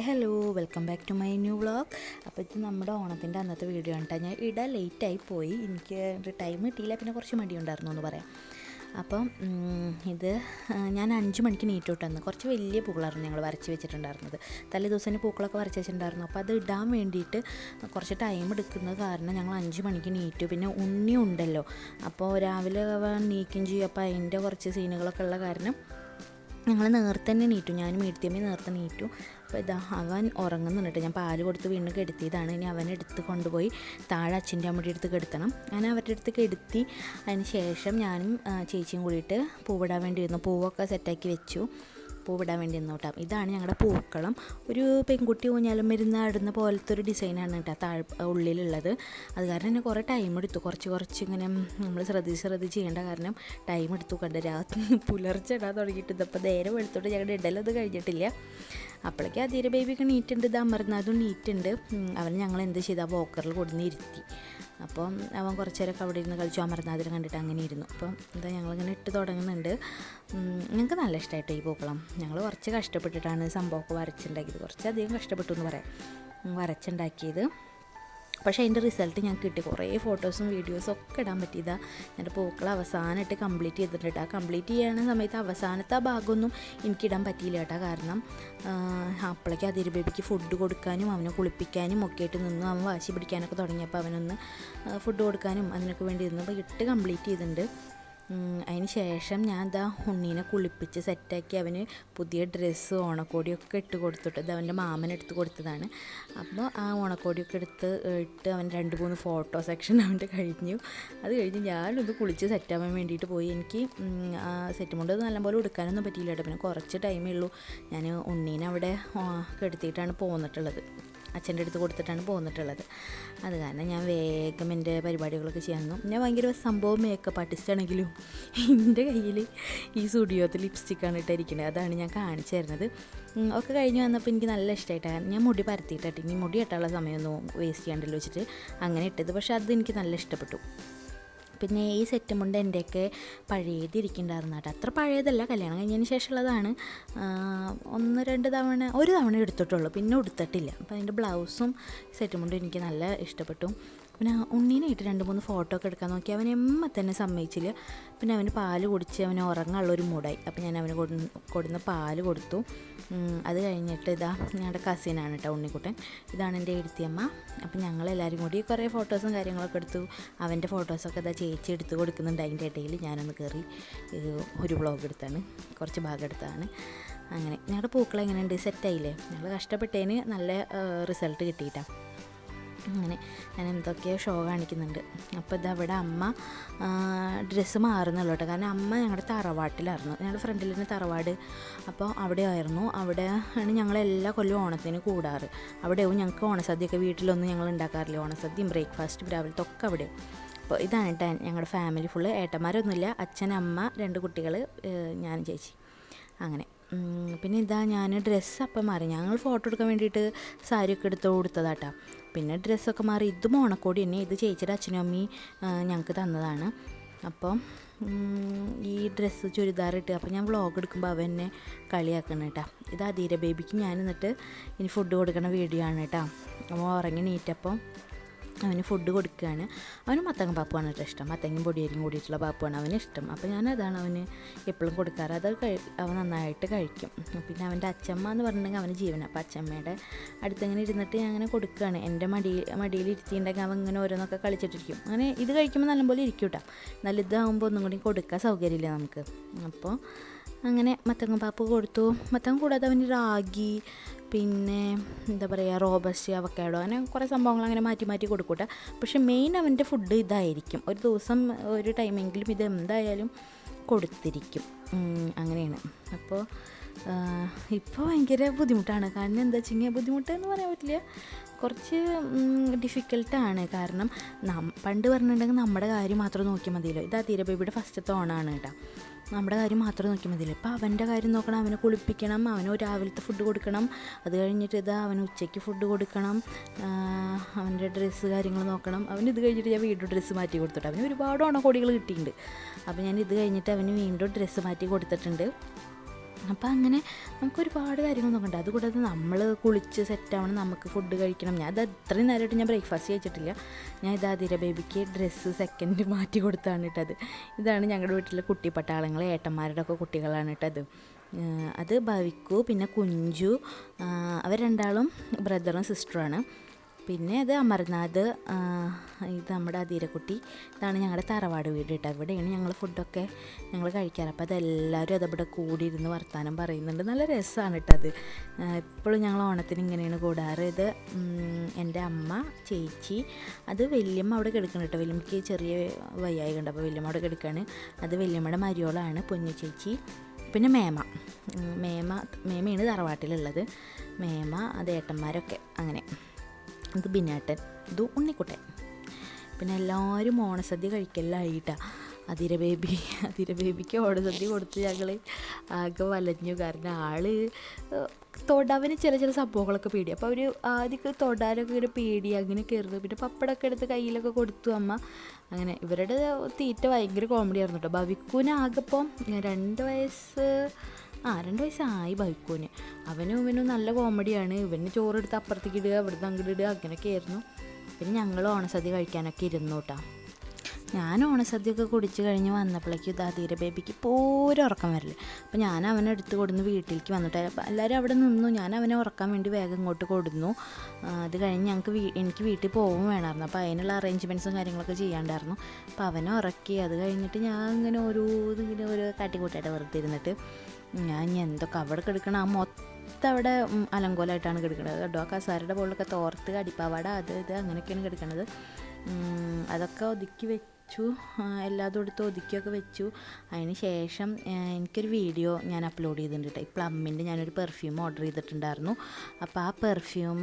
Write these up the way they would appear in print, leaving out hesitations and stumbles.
Hello, welcome back to my new vlog. അപ്പോൾ ഇത് നമ്മുടെ ഓണത്തിൻ്റെ അന്നത്തെ വീഡിയോ ആണ് കേട്ടോ. ഞാൻ ഇടാൻ ലേറ്റായി പോയി, എനിക്ക് ടൈം കിട്ടിയില്ല, പിന്നെ കുറച്ച് മടിയുണ്ടായിരുന്നു എന്ന് പറയാം. അപ്പം ഇത് ഞാൻ 5 മണിക്ക് നീറ്റോട്ടെന്ന് കുറച്ച് വലിയ പൂക്കളായിരുന്നു ഞങ്ങൾ വരച്ച് വെച്ചിട്ടുണ്ടായിരുന്നത്. തലേ ദിവസം പൂക്കളൊക്കെ വരച്ച് വെച്ചിട്ടുണ്ടായിരുന്നു. അപ്പോൾ അത് ഇടാൻ വേണ്ടിയിട്ട് കുറച്ച് ടൈം എടുക്കുന്നത് കാരണം ഞങ്ങൾ 5 മണിക്ക് നീറ്റു. പിന്നെ ഉണ്ണി ഉണ്ടല്ലോ, അപ്പോൾ രാവിലെ നീക്കും ചെയ്യും. അപ്പോൾ അതിൻ്റെ കുറച്ച് സീനുകളൊക്കെ ഉള്ള കാരണം ഞങ്ങൾ നേരത്തെ തന്നെ നീറ്റു. ഞാനും വീട്ടിയമ്മ നേരത്തെ നീറ്റു. അപ്പോൾ ഇതാ അവൻ ഉറങ്ങുന്നുണ്ട്. ഞാൻ പാല് കൊടുത്ത് വീണ്ടും കെടുത്തിയതാണ്. ഇനി അവനെടുത്ത് കൊണ്ടുപോയി താഴെ അച്ഛൻ്റെ അമ്മയുടെ അടുത്ത് കെടുത്തണം. ഞാൻ അവരുടെ അടുത്ത് കെടുത്തി. അതിന് ശേഷം ഞാനും ചേച്ചിയും കൂടിയിട്ട് പൂവിടാൻ വേണ്ടി ഇരുന്നു. പൂവൊക്കെ സെറ്റാക്കി വെച്ചു. പൂവിടാൻ വേണ്ടി നിന്നു കേട്ടോ. ഇതാണ് ഞങ്ങളുടെ പൂക്കളം. ഒരു പെൺകുട്ടി ഊഞ്ഞാലും വരുന്ന ആടുന്ന പോലത്തെ ഒരു ഡിസൈനാണ് കേട്ടോ ഉള്ളിലുള്ളത്. അത് കാരണം തന്നെ കുറേ ടൈം എടുത്തു. കുറച്ച് ഇങ്ങനെ നമ്മൾ ശ്രദ്ധിച്ച് ചെയ്യേണ്ട കാരണം ടൈം എടുത്തു. കണ്ട് രാത്രി പുലർച്ചെ ഇടാൻ തുടങ്ങിയിട്ട് ഇതപ്പോൾ നേരെ വെളുത്തോട്ട് ഞങ്ങളുടെ ഇടലത് കഴിഞ്ഞിട്ടില്ല. അപ്പോഴേക്കും അതീര ബേബിക്ക് നീറ്റുണ്ട്, ഇത് അമർന്നതും നീറ്റുണ്ട്. അവൻ ഞങ്ങൾ എന്ത് ചെയ്താൽ വോക്കറിൽ കൊടുന്ന് ഇരുത്തി. അപ്പം അവൻ കുറച്ച് നേരമൊക്കെ അവിടെ ഇരുന്ന് കളിച്ചു. അമർന്നാതിൽ കണ്ടിട്ട് അങ്ങനെ ഇരുന്നു. അപ്പം എന്താ ഞങ്ങളിങ്ങനെ ഇട്ട് തുടങ്ങുന്നുണ്ട്. ഞങ്ങൾക്ക് നല്ല ഇഷ്ടമായിട്ട് ഈ പൂക്കളം. ഞങ്ങൾ കുറച്ച് കഷ്ടപ്പെട്ടിട്ടാണ് സംഭവമൊക്കെ വരച്ചുണ്ടാക്കിയത്. കുറച്ചധികം കഷ്ടപ്പെട്ടു എന്ന് പറയാം വരച്ചുണ്ടാക്കിയത്. പക്ഷേ അതിൻ്റെ റിസൾട്ട് ഞങ്ങൾക്ക് കിട്ടി. കുറേ ഫോട്ടോസും വീഡിയോസും ഒക്കെ ഇടാൻ പറ്റിയതാണ്. എൻ്റെ പൂക്കൾ അവസാനമായിട്ട് കംപ്ലീറ്റ് ചെയ്തിട്ടുണ്ട്. ആ കംപ്ലീറ്റ് ചെയ്യുന്ന സമയത്ത് അവസാനത്തെ ആ ഭാഗമൊന്നും എനിക്കിടാൻ പറ്റിയില്ല കേട്ടോ. കാരണം അപ്പോഴേക്കും അതിര് ബേബിക്ക് ഫുഡ് കൊടുക്കാനും അവനെ കുളിപ്പിക്കാനും ഒക്കെ ആയിട്ട് നിന്ന് അവൻ വാശി പിടിക്കാനൊക്കെ തുടങ്ങിയപ്പോൾ അവനൊന്ന് ഫുഡ് കൊടുക്കാനും അതിനൊക്കെ വേണ്ടി ഇരുന്നു. അപ്പോൾ ഇട്ട് കംപ്ലീറ്റ് ചെയ്തിട്ടുണ്ട്. അതിന് ശേഷം ഞാൻ എന്താ ഉണ്ണീനെ കുളിപ്പിച്ച് സെറ്റാക്കി അവന് പുതിയ ഡ്രസ്സ് ഓണക്കോടിയൊക്കെ ഇട്ട് കൊടുത്തിട്ട് ഇത് അവൻ്റെ മാമനെടുത്ത് കൊടുത്തതാണ്. അപ്പോൾ ആ ഓണക്കോടിയൊക്കെ ഇട്ട് അവൻ 2-3 ഫോട്ടോ സെക്ഷൻ അവൻ്റെ കഴിഞ്ഞു. അത് കഴിഞ്ഞ് ഞാനൊന്ന് കുളിച്ച് സെറ്റാവാൻ വേണ്ടിയിട്ട് പോയി. എനിക്ക് സെറ്റ് കൊണ്ട് നല്ലപോലെ എടുക്കാനൊന്നും പറ്റിയില്ല കേട്ടോ. പിന്നെ കുറച്ച് ടൈമേ ഉള്ളൂ. ഞാൻ ഉണ്ണീനെ അവിടെ കെടുത്തിയിട്ടാണ് പോന്നിട്ടുള്ളത്. അച്ഛൻ്റെ അടുത്ത് കൊടുത്തിട്ടാണ് പോന്നിട്ടുള്ളത്. അത് കാരണം ഞാൻ വേഗം എൻ്റെ പരിപാടികളൊക്കെ ചെയ്യാമെന്നു. ഞാൻ ഭയങ്കര സംഭവം മേക്കപ്പ് ആർട്ടിസ്റ്റ് ആണെങ്കിലും എൻ്റെ കയ്യിൽ ഈ സ്റ്റുഡിയോത്തിൽ ലിപ്സ്റ്റിക്കാണ് ഇട്ടിരിക്കുന്നത്. അതാണ് ഞാൻ കാണിച്ചു തരുന്നത്. ഒക്കെ കഴിഞ്ഞ് വന്നപ്പോൾ എനിക്ക് നല്ല ഇഷ്ടമായിട്ടാണ്. ഞാൻ മുടി പരത്തിയിട്ടിട്ട് ഇനി മുടി കെട്ടാനുള്ള സമയമൊന്നും വേസ്റ്റ് ചെയ്യാണ്ടല്ലോ വെച്ചിട്ട് അങ്ങനെ ഇട്ടത്. പക്ഷേ അത് എനിക്ക് നല്ല ഇഷ്ടപ്പെട്ടു. പിന്നെ ഈ സെറ്റും കൊണ്ട് എൻ്റെയൊക്കെ പഴയതിരിക്കുന്നുണ്ടായിരുന്നു കേട്ടോ. അത്ര പഴയതല്ല, കല്യാണം കഴിഞ്ഞതിന് ശേഷമുള്ളതാണ്. 1-2 തവണ, ഒരു തവണ എടുത്തിട്ടുള്ളൂ, പിന്നെ എടുത്തിട്ടില്ല. അപ്പോൾ അതിൻ്റെ ബ്ലൗസും സെറ്റും കൊണ്ട് എനിക്ക് നല്ല ഇഷ്ടപ്പെട്ടു. പിന്നെ ഉണ്ണീനായിട്ട് 2-3 ഫോട്ടോ ഒക്കെ എടുക്കാൻ നോക്കി. അവൻ തന്നെ സമ്മതിച്ചില്ല. പിന്നെ അവന് പാല് കുടിച്ച് അവന് ഉറങ്ങാനുള്ളൊരു മൂടായി. അപ്പോൾ ഞാൻ അവന് കൊടുന്ന് പാല് കൊടുത്തു. അത് കഴിഞ്ഞിട്ട് ഇതാ ഞങ്ങളുടെ കസിനാണ് കേട്ടോ ഉണ്ണിക്കുട്ടൻ. ഇതാണ് എൻ്റെ എഴുത്തിയമ്മ. അപ്പം ഞങ്ങളെല്ലാവരും കൂടി കുറേ ഫോട്ടോസും കാര്യങ്ങളൊക്കെ എടുത്തു. അവൻ്റെ ഫോട്ടോസൊക്കെ ഇതാ ചേച്ചി എടുത്ത് കൊടുക്കുന്നുണ്ട്. അതിൻ്റെ ഇടയിൽ ഞാനൊന്ന് കയറി ഒരു വ്ളോഗ് എടുത്താണ്, കുറച്ച് ഭാഗം എടുത്താണ്. അങ്ങനെ ഞങ്ങളുടെ പൂക്കൾ എങ്ങനെയുണ്ട്, സെറ്റായില്ലേ? ഞങ്ങൾ കഷ്ടപ്പെട്ടതിന് നല്ല റിസൾട്ട് കിട്ടിയിട്ടാണ്. അങ്ങനെ ഞാൻ എന്തൊക്കെയോ ഷോ കാണിക്കുന്നുണ്ട്. അപ്പോൾ ഇതവിടെ അമ്മ ഡ്രസ്സ് മാറുന്നുള്ളൂ കേട്ടോ. കാരണം അമ്മ ഞങ്ങളുടെ തറവാട്ടിലായിരുന്നു. ഞങ്ങളുടെ ഫ്രണ്ടിൽ തന്നെ തറവാട്. അപ്പോൾ അവിടെ ആയിരുന്നു. അവിടെ ആണ് ഞങ്ങളെല്ലാ കൊല്ലവും ഓണത്തിന് കൂടാറ്. അവിടെയാവും ഞങ്ങൾക്ക് ഓണസദ്യയൊക്കെ വീട്ടിലൊന്നും ഞങ്ങൾ ഉണ്ടാക്കാറില്ല. ഓണസദ്യയും ബ്രേക്ക്ഫാസ്റ്റ് രാവിലത്തെ ഒക്കെ അവിടെ. അപ്പോൾ ഇതാണ് കേട്ടോ ഞങ്ങളുടെ ഫാമിലി ഫുള്ള്. ഏട്ടന്മാരൊന്നുമില്ല, അച്ഛൻ, അമ്മ, 2 കുട്ടികൾ, ഞാൻ, ചേച്ചി, അങ്ങനെ. പിന്നെ ഇതാ ഞാൻ ഡ്രസ്സ് അപ്പം മാറി. ഞങ്ങൾ ഫോട്ടോ എടുക്കാൻ വേണ്ടിയിട്ട് സാരിയൊക്കെ എടുത്ത് കൊടുത്തതാട്ടോ. പിന്നെ ഡ്രസ്സൊക്കെ മാറി. ഇതും ഓണക്കോടി തന്നെ. ഇത് ചേച്ചിയുടെ അച്ഛനും അമ്മയും ഞങ്ങൾക്ക് തന്നതാണ്. അപ്പം ഈ ഡ്രസ്സ് ചുരിദാറിട്ട് അപ്പോൾ ഞാൻ വ്ളോഗ് എടുക്കുമ്പോൾ അവൻ എന്നെ കളിയാക്കണം കേട്ടോ. ഇത് അധീര ബേബിക്ക് ഞാൻ എന്നിട്ട് ഇനി ഫുഡ് കൊടുക്കണ വീഡിയോ ആണ് കേട്ടോ. അപ്പോൾ ഉറങ്ങി നീറ്റപ്പം അവന് ഫുഡ് കൊടുക്കുകയാണ്. അവന് മത്തങ്ങ പാപ്പുമാണ് കേട്ടോ ഇഷ്ടം. മത്തങ്ങയും പൊടിയരിയും കൂടിയിട്ടുള്ള പാപ്പുമാണ് അവന് ഇഷ്ടം. അപ്പോൾ ഞാനതാണ് അവന് എപ്പോഴും കൊടുക്കാറ്. അത് അവൻ നന്നായിട്ട് കഴിക്കും. പിന്നെ അവൻ്റെ അച്ചമ്മ എന്ന് പറഞ്ഞിട്ടുണ്ടെങ്കിൽ അവന് ജീവനാണ്. അപ്പോൾ അച്ചമ്മയുടെ അടുത്തിങ്ങനെ ഇരുന്നിട്ട് ഞാൻ അങ്ങനെ കൊടുക്കുകയാണ്. എൻ്റെ മടിയിൽ ഇരുത്തിയിട്ടുണ്ടെങ്കിൽ അവൻ ഇങ്ങനെ ഓരോന്നൊക്കെ കളിച്ചിട്ടിരിക്കും. അങ്ങനെ ഇത് കഴിക്കുമ്പോൾ നല്ലപോലെ ഇരിക്കും കേട്ടോ. നല്ല ഇതാകുമ്പോൾ ഒന്നും കൂടി കൊടുക്കാൻ സൗകര്യമില്ല നമുക്ക്. അപ്പോൾ അങ്ങനെ മത്തങ്ങ പാപ്പ് കൊടുത്തു. മത്തങ്ങ കൂടാതെ അവന് റാഗി, പിന്നെ എന്താ പറയുക, റോബസ്റ്റ്, അവക്കാഡോ, അങ്ങനെ കുറേ സംഭവങ്ങൾ അങ്ങനെ മാറ്റി കൊടുക്കൂട്ടെ. പക്ഷെ മെയിൻ അവൻ്റെ ഫുഡ് ഇതായിരിക്കും. ഒരു ദിവസം ഒരു ടൈമെങ്കിലും ഇത് എന്തായാലും കൊടുത്തിരിക്കും. അങ്ങനെയാണ്. അപ്പോൾ ഇപ്പോൾ ഭയങ്കര ബുദ്ധിമുട്ടാണ്. കാരണം എന്താ വെച്ചെങ്കിൽ ബുദ്ധിമുട്ടെന്ന് പറയാൻ പറ്റില്ല, കുറച്ച് ഡിഫിക്കൽട്ടാണ്. കാരണം പണ്ട് പറഞ്ഞിട്ടുണ്ടെങ്കിൽ നമ്മുടെ കാര്യം മാത്രം നോക്കിയാൽ മതിയല്ലോ. ഇത് അധീര ബേബിയുടെ ഫസ്റ്റത്തെ ഓണമാണ് കേട്ടോ. നമ്മുടെ കാര്യം മാത്രം നോക്കിയാൽ മതിയല്ലോ. ഇപ്പോൾ അവൻ്റെ കാര്യം നോക്കണം. അവനെ കുളിപ്പിക്കണം, അവന് രാവിലത്തെ ഫുഡ് കൊടുക്കണം, അത് കഴിഞ്ഞിട്ട് ഇതാ അവന് ഉച്ചയ്ക്ക് ഫുഡ് കൊടുക്കണം, അവൻ്റെ ഡ്രസ്സ് കാര്യങ്ങൾ നോക്കണം. അവന് ഇത് കഴിഞ്ഞിട്ട് ഞാൻ വീണ്ടും ഡ്രസ്സ് മാറ്റി കൊടുത്തിട്ട് അവന് ഒരുപാട് ഓണക്കോടികൾ കിട്ടിയിട്ടുണ്ട്. അപ്പോൾ ഞാൻ ഇത് കഴിഞ്ഞിട്ട് അവന് വീണ്ടും ഡ്രസ്സ് മാറ്റി കൊടുത്തിട്ടുണ്ട്. അപ്പോൾ അങ്ങനെ നമുക്ക് ഒരുപാട് കാര്യങ്ങൾ നോക്കണ്ട. അതുകൂടാതെ നമ്മൾ കുളിച്ച് സെറ്റാവണം, നമുക്ക് ഫുഡ് കഴിക്കണം. ഞാൻ അത് അത്രയും നേരമായിട്ട് ഞാൻ ബ്രേക്ക്ഫാസ്റ്റ് കഴിച്ചിട്ടില്ല. ഞാൻ ഇത് ആതിര ബേബിക്ക് ഡ്രസ്സ് സെക്കൻഡ് മാറ്റി കൊടുത്താണ് ഇട്ടത്. ഇതാണ് ഞങ്ങളുടെ വീട്ടിലെ കുട്ടി പട്ടാളങ്ങൾ, ഏട്ടന്മാരുടെ ഒക്കെ കുട്ടികളാണ് ഇട്ടത്. അത് ഭവിക്കു, പിന്നെ കുഞ്ചു, അവർ രണ്ടാളും ബ്രദറും സിസ്റ്ററുമാണ്. പിന്നെ അത് അമർനാഥ്, ഇത് നമ്മുടെ അധീരക്കുട്ടി. ഇതാണ് ഞങ്ങളുടെ തറവാട് വീട് കേട്ടോ. ഇവിടെയാണ് ഞങ്ങൾ ഫുഡൊക്കെ ഞങ്ങൾ കഴിക്കാറ്. അപ്പോൾ അതെല്ലാവരും അതവിടെ കൂടിയിരുന്ന് വർത്താനം പറയുന്നുണ്ട്. നല്ല രസമാണ് കേട്ടോ അത്. എപ്പോഴും ഞങ്ങൾ ഓണത്തിന് ഇങ്ങനെയാണ് കൂടാറ്. ഇത് എൻ്റെ അമ്മ, ചേച്ചി, അത് വല്യമ്മ അവിടെ കിടക്കണം കേട്ടോ. വല്യമ്മയ്ക്ക് ചെറിയ വയ്യായി കണ്ട്, അപ്പോൾ വല്യമ്മ അവിടെ കിടക്കുകയാണ്. അത് വല്യമ്മയുടെ മരിയോളാണ് പൊന്നു ചേച്ചി. പിന്നെ മേമയാണ് തറവാട്ടിലുള്ളത്. മേമ, അത് ഏട്ടന്മാരൊക്കെ അങ്ങനെ. ഇത് ബിനാട്ടൻ, ഇത് ഉണ്ണിക്കുട്ടൻ. പിന്നെ എല്ലാവരും ഓണസദ്യ കഴിക്കലായിട്ടാണ്. അധീര ബേബിക്ക് ഓണസദ്യ കൊടുത്ത് ഞങ്ങൾ ആകെ വലഞ്ഞു. കാരണം തൊടാവിന് ചില സംഭവങ്ങളൊക്കെ പേടി. അപ്പോൾ അവർ ആദ്യമൊക്കെ തൊടാനൊക്കെ ഇങ്ങനെ പേടി അങ്ങനെ കയറുന്നു. പിന്നെ പപ്പടമൊക്കെ എടുത്ത് കയ്യിലൊക്കെ കൊടുത്തു അമ്മ. അങ്ങനെ ഇവരുടെ തീറ്റ ഭയങ്കര കോമഡി ആയിരുന്നു കേട്ടോ. ഭവിക്കൂന് ആകെപ്പം 2 വയസ്സായി ഭവിക്കൂന്. ഇവനും നല്ല കോമഡിയാണ്. ഇവന് ചോറെടുത്ത് അപ്പുറത്തേക്ക് ഇടുക, ഇവിടുന്ന് അങ്ങോട്ട് ഇടുക, അങ്ങനെയൊക്കെ ആയിരുന്നു. പിന്നെ ഞങ്ങൾ ഓണസദ്യ കഴിക്കാനൊക്കെ ഇരുന്നു കേട്ടോ. ഞാൻ ഓണസദ്യയൊക്കെ കുടിച്ച് കഴിഞ്ഞ് വന്നപ്പോഴേക്കും ഇത് അധീര ബേബിക്ക് പോരും ഉറക്കം വരില്ല. അപ്പോൾ ഞാൻ അവനെ എടുത്ത് കൊടുന്ന് വീട്ടിലേക്ക് വന്നിട്ട് എല്ലാവരും അവിടെ നിന്നു. ഞാൻ അവനെ ഉറക്കാൻ വേണ്ടി വേഗം ഇങ്ങോട്ട് കൊടുന്നു. അത് കഴിഞ്ഞ് എനിക്ക് വീട്ടിൽ പോകും വേണമായിരുന്നു. അപ്പോൾ അതിനുള്ള അറേഞ്ച്മെൻറ്റ്സും കാര്യങ്ങളൊക്കെ ചെയ്യാണ്ടായിരുന്നു. അപ്പോൾ അവനെ ഉറക്കി. അത് കഴിഞ്ഞിട്ട് ഞാൻ ഇങ്ങനെ ഓരോ കാട്ടിക്കൂട്ടായിട്ട് വെറുതെ ഇരുന്നിട്ട് ഞാൻ എന്തൊക്കെ അവിടെ കിടക്കണം, ആ മൊത്തം അവിടെ അലങ്കോലമായിട്ടാണ് കിടക്കുന്നത് കേട്ടോ. ആ കസാരയുടെ മുകളിലൊക്കെ തോർത്ത് അടിപ്പാവാട അത് അങ്ങനെയൊക്കെയാണ് കിടക്കുന്നത്. അതൊക്കെ ഒതുക്കി വെച്ചു, എല്ലാതും എടുത്ത് ഒതുക്കിയൊക്കെ വെച്ചു. അതിന് ശേഷം എനിക്കൊരു വീഡിയോ ഞാൻ അപ്ലോഡ് ചെയ്തിട്ടുണ്ട് കേട്ടോ. ഈ പ്ലമ്മിൻ്റെ ഞാനൊരു പെർഫ്യൂം ഓർഡർ ചെയ്തിട്ടുണ്ടായിരുന്നു. അപ്പോൾ ആ പെർഫ്യൂം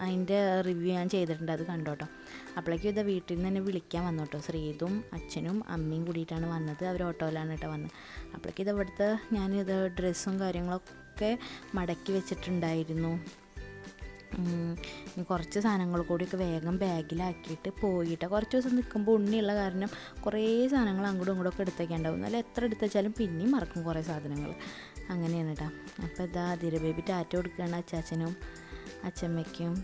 അതിൻ്റെ റിവ്യൂ ഞാൻ ചെയ്തിട്ടുണ്ട്, അത് കണ്ടോട്ടോ. അപ്പോഴേക്കും ഇത് വീട്ടിൽ നിന്ന് തന്നെ വിളിക്കാൻ വന്നു കേട്ടോ. ശ്രീതും അച്ഛനും അമ്മയും കൂടിയിട്ടാണ് വന്നത്. അവർ ഓട്ടോയിലാണ് കേട്ടോ വന്നത്. അപ്പോഴേക്കും ഇത് ഇവിടുത്തെ ഞാനിത് ഡ്രസ്സും കാര്യങ്ങളൊക്കെ മടക്കി വെച്ചിട്ടുണ്ടായിരുന്നു. കുറച്ച് സാധനങ്ങൾ കൂടിയൊക്കെ വേഗം ബാഗിലാക്കിയിട്ട് പോയിട്ട് കുറച്ച് ദിവസം നിൽക്കുമ്പോൾ ഉണ്ണിയുള്ള കാരണം കുറേ സാധനങ്ങൾ അങ്ങോട്ടും ഇങ്ങോട്ടൊക്കെ എടുത്തേക്കാണ്ടാവും. എന്നാലും എത്ര എടുത്തുവെച്ചാലും പിന്നെയും മറക്കും കുറേ സാധനങ്ങൾ. അങ്ങനെയാണ് കേട്ടോ. അപ്പോൾ ഇതാ അധീര ബേബി ടാറ്റ കൊടുക്കുകയാണ് അച്ചാച്ചനും അച്ചമ്മയ്ക്കും.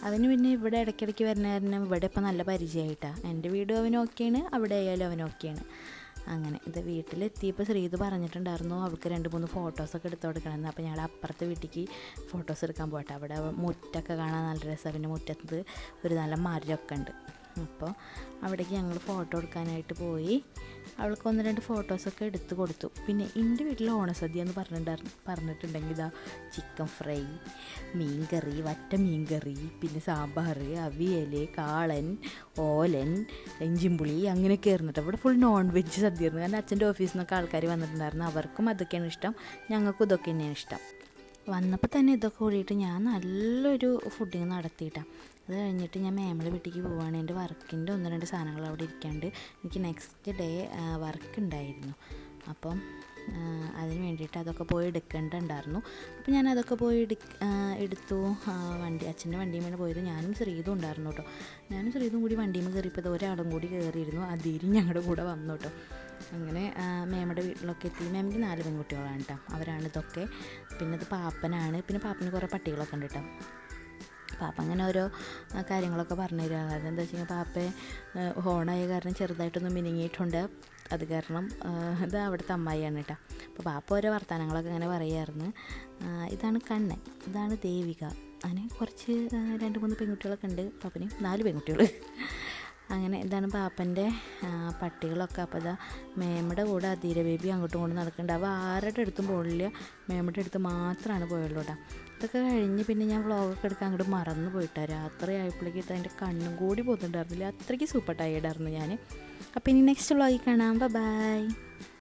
അവന് പിന്നെ ഇവിടെ ഇടയ്ക്കിടയ്ക്ക് വരുന്ന കാരണം ഇവിടെ ഇപ്പോൾ നല്ല പരിചയമായിട്ടാണ്. എൻ്റെ വീടും അവന് ഓക്കെയാണ്, അവിടെ ആയാലും അവൻ ഓക്കെയാണ്. അങ്ങനെ ഇത് വീട്ടിലെത്തിയപ്പോൾ ശ്രീത് പറഞ്ഞിട്ടുണ്ടായിരുന്നു അവൾക്ക് 2-3 ഫോട്ടോസൊക്കെ എടുത്ത് കൊടുക്കണമെന്ന്. അപ്പോൾ ഞങ്ങൾ അപ്പുറത്തെ വീട്ടിലേക്ക് ഫോട്ടോസ് എടുക്കാൻ പോട്ടെ. അവിടെ മുറ്റൊക്കെ കാണാൻ നല്ല രസമാണ്. പിന്നെ മുറ്റത്ത് ഒരു നല്ല മരമൊക്കെ ഉണ്ട്. അപ്പോൾ അവിടേക്ക് ഞങ്ങൾ ഫോട്ടോ എടുക്കാനായിട്ട് പോയി. അവൾക്ക് 1-2 ഫോട്ടോസൊക്കെ എടുത്ത് കൊടുത്തു. പിന്നെ എൻ്റെ വീട്ടിൽ ഓണസദ്യ എന്ന് പറഞ്ഞിട്ടുണ്ടെങ്കിൽ ഇതാ ചിക്കൻ ഫ്രൈ, മീൻകറി, വറ്റ മീൻകറി, പിന്നെ സാമ്പാർ, അവിയൽ, കാളൻ, ഓലൻ, ഇഞ്ചിമ്പുളി അങ്ങനെയൊക്കെ ആയിരുന്നു കേട്ടോ. ഇവിടെ ഫുൾ നോൺ വെജ് സദ്യയായിരുന്നു. കാരണം അച്ഛൻ്റെ ഓഫീസിൽ നിന്നൊക്കെ ആൾക്കാർ വന്നിട്ടുണ്ടായിരുന്നു. അവർക്കും അതൊക്കെയാണ് ഇഷ്ടം, ഞങ്ങൾക്കും ഇതൊക്കെ തന്നെയാണ് ഇഷ്ടം. വന്നപ്പോൾ തന്നെ ഇതൊക്കെ കൂടിയിട്ട് ഞാൻ നല്ലൊരു ഫുഡിങ് നടത്തിയിട്ടാണ്. അത് കഴിഞ്ഞിട്ട് ഞാൻ മേമയുടെ വീട്ടിലേക്ക് പോവുകയാണ്. എൻ്റെ വർക്കിൻ്റെ 1-2 സാധനങ്ങൾ അവിടെ ഇരിക്കാണ്ട്. എനിക്ക് നെക്സ്റ്റ് ഡേ വർക്ക് ഉണ്ടായിരുന്നു. അപ്പം അതിന് വേണ്ടിയിട്ട് അതൊക്കെ പോയി എടുക്കേണ്ടതുണ്ടായിരുന്നു. അപ്പോൾ ഞാൻ അതൊക്കെ പോയി എടുത്തു. അച്ഛൻ്റെ വണ്ടിയിൽ മേലെ പോയത് ഞാനും ശ്രീതും ഉണ്ടായിരുന്നു കേട്ടോ. ഞാനും ശ്രീതും കൂടി വണ്ടിയിൽ നിന്ന് കയറിയപ്പോൾ ഒരാളും കൂടി കയറിയിരുന്നു. അതിരി ഞങ്ങളുടെ കൂടെ വന്നു കേട്ടോ. അങ്ങനെ മേമയുടെ വീട്ടിലൊക്കെ എത്തി. മേമയ്ക്ക് 4 പെൺകുട്ടികളാണ് കേട്ടോ. അവരാണ് ഇതൊക്കെ. പിന്നെ ഇത് പാപ്പനാണ്. പിന്നെ പാപ്പന് കുറേ പട്ടികളൊക്കെ ഉണ്ട് കേട്ടോ. പാപ്പ അങ്ങനെ ഓരോ കാര്യങ്ങളൊക്കെ പറഞ്ഞു തരിക. കാരണം എന്താ വെച്ച് കഴിഞ്ഞാൽ പാപ്പയെ ഹോണായ കാരണം ചെറുതായിട്ടൊന്ന് മിനുങ്ങിയിട്ടുണ്ട്. അത് കാരണം ഇത് അവിടുത്തെ അമ്മായിയാണ് കേട്ടോ. അപ്പോൾ പാപ്പ ഓരോ വർത്തമാനങ്ങളൊക്കെ അങ്ങനെ പറയുമായിരുന്നു. ഇതാണ് കണ്ണൻ, ഇതാണ് ദേവിക. അങ്ങനെ കുറച്ച് 2-3 പെൺകുട്ടികളൊക്കെ ഉണ്ട്. പാപ്പന് 4 പെൺകുട്ടികൾ. അങ്ങനെ ഇതാണ് പാപ്പൻ്റെ പട്ടികളൊക്കെ. അപ്പോൾ ഇതാ മേമയുടെ കൂടെ അധീര ബേബി അങ്ങോട്ടും ഇങ്ങോട്ടും നടക്കുന്നുണ്ട്. അവ ആരുടെ അടുത്തും പോയില്ല, മേമയുടെ അടുത്ത് മാത്രമാണ് പോയുള്ളൂ കേട്ടോ. ഇതൊക്കെ കഴിഞ്ഞ് പിന്നെ ഞാൻ വ്ളോഗൊക്കെ എടുക്കാൻ അങ്ങോട്ട് മറന്നു പോയിട്ടാണ്. രാത്രി ആയപ്പോഴേക്കും അതിൻ്റെ കണ്ണും കൂടി പോകുന്നുണ്ടായിരുന്നില്ല. അത്രയ്ക്ക് സൂപ്പർ ടയേർഡായിരുന്നു ഞാൻ. അപ്പോൾ ഇനി നെക്സ്റ്റ് വ്ളോഗിൽ കാണാം. ബൈ.